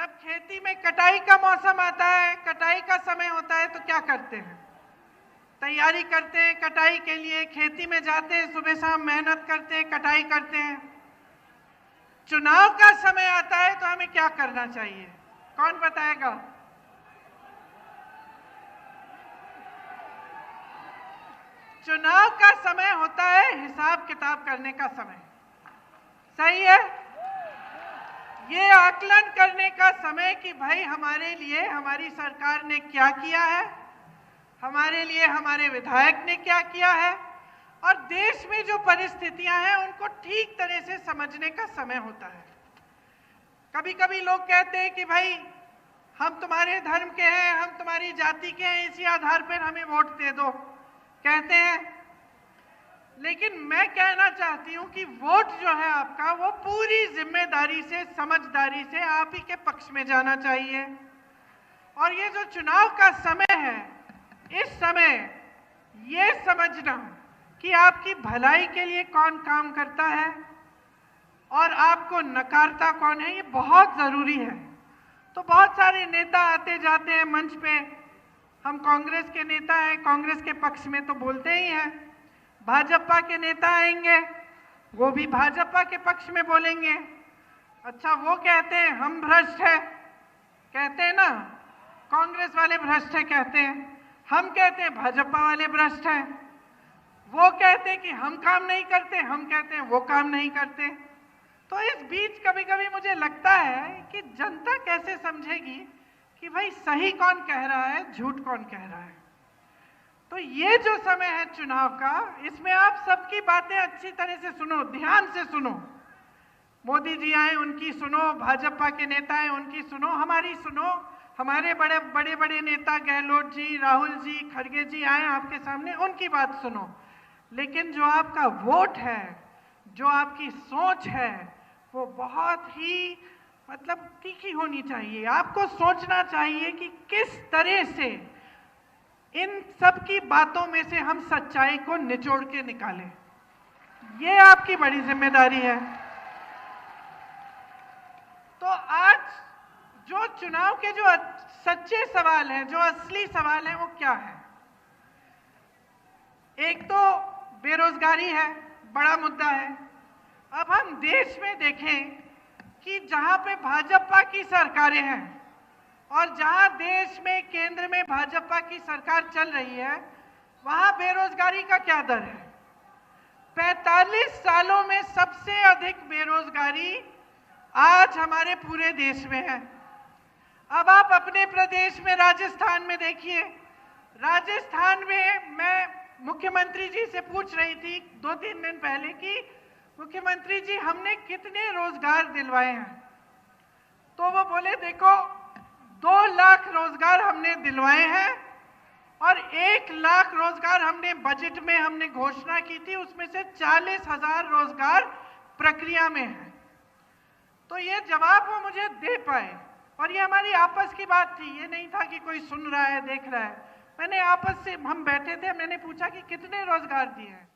जब खेती में कटाई का मौसम आता है, कटाई का समय होता है, तो क्या करते हैं? तैयारी करते हैं कटाई के लिए, खेती में जाते हैं, सुबह शाम मेहनत करते हैं, कटाई करते हैं। चुनाव का समय आता है तो हमें क्या करना चाहिए? कौन बताएगा? चुनाव का समय होता है हिसाब किताब करने का समय, सही है? ये आकलन करने का समय कि भाई हमारे लिए हमारी सरकार ने क्या किया है, हमारे लिए हमारे विधायक ने क्या किया है, और देश में जो परिस्थितियां हैं उनको ठीक तरह से समझने का समय होता है। कभी कभी लोग कहते हैं कि भाई हम तुम्हारे धर्म के हैं, हम तुम्हारी जाति के हैं, इसी आधार पर हमें वोट दे दो, कहते हैं। लेकिन मैं कहना चाहती हूं कि वोट जो है आपका, वो पूरी जिम्मेदारी से, समझदारी से आप ही के पक्ष में जाना चाहिए। और ये जो चुनाव का समय है, इस समय ये समझना कि आपकी भलाई के लिए कौन काम करता है और आपको नकारता कौन है, ये बहुत जरूरी है। तो बहुत सारे नेता आते जाते हैं मंच पे, हम कांग्रेस के नेता हैं, कांग्रेस के पक्ष में तो बोलते ही हैं। भाजपा के नेता आएंगे, वो भी भाजपा के पक्ष में बोलेंगे। अच्छा, वो कहते हैं हम भ्रष्ट है, कहते हैं ना, कांग्रेस वाले भ्रष्ट है कहते हैं, हम कहते हैं भाजपा वाले भ्रष्ट हैं। वो कहते हैं कि हम काम नहीं करते, हम कहते हैं वो काम नहीं करते। तो इस बीच कभी कभी मुझे लगता है कि जनता कैसे समझेगी कि भाई सही कौन कह रहा है, झूठ कौन कह रहा है। तो ये जो समय है चुनाव का, इसमें आप सबकी बातें अच्छी तरह से सुनो, ध्यान से सुनो। मोदी जी आए, उनकी सुनो, भाजपा के नेता आए, उनकी सुनो, हमारी सुनो। हमारे बड़े बड़े बड़े नेता गहलोत जी, राहुल जी, खड़गे जी आए आपके सामने, उनकी बात सुनो। लेकिन जो आपका वोट है, जो आपकी सोच है, वो बहुत ही तीखी होनी चाहिए। आपको सोचना चाहिए कि किस तरह से इन सब की बातों में से हम सच्चाई को निचोड़ के निकालें। ये आपकी बड़ी जिम्मेदारी है। तो आज जो चुनाव के जो सच्चे सवाल हैं, जो असली सवाल हैं, वो क्या है? एक तो बेरोजगारी है, बड़ा मुद्दा है। अब हम देश में देखें कि जहां पे भाजपा की सरकारें हैं और जहां देश में केंद्र में भाजपा की सरकार चल रही है, वहां बेरोजगारी का क्या दर है? 45 सालों में सबसे अधिक बेरोजगारी आज हमारे पूरे देश में है। अब आप अपने प्रदेश में राजस्थान में देखिए। राजस्थान में मैं मुख्यमंत्री जी से पूछ रही थी 2-3 दिन पहले कि मुख्यमंत्री जी हमने कितने रोजगार दिलवाए हैं, तो वो बोले देखो 2 लाख रोजगार हमने दिलवाए हैं और 1 लाख रोजगार हमने बजट में हमने घोषणा की थी, उसमें से 40,000 रोजगार प्रक्रिया में है। तो ये जवाब वो मुझे दे पाए, और ये हमारी आपस की बात थी, ये नहीं था कि कोई सुन रहा है, देख रहा है। मैंने आपस से हम बैठे थे, मैंने पूछा कि कितने रोजगार दिए हैं।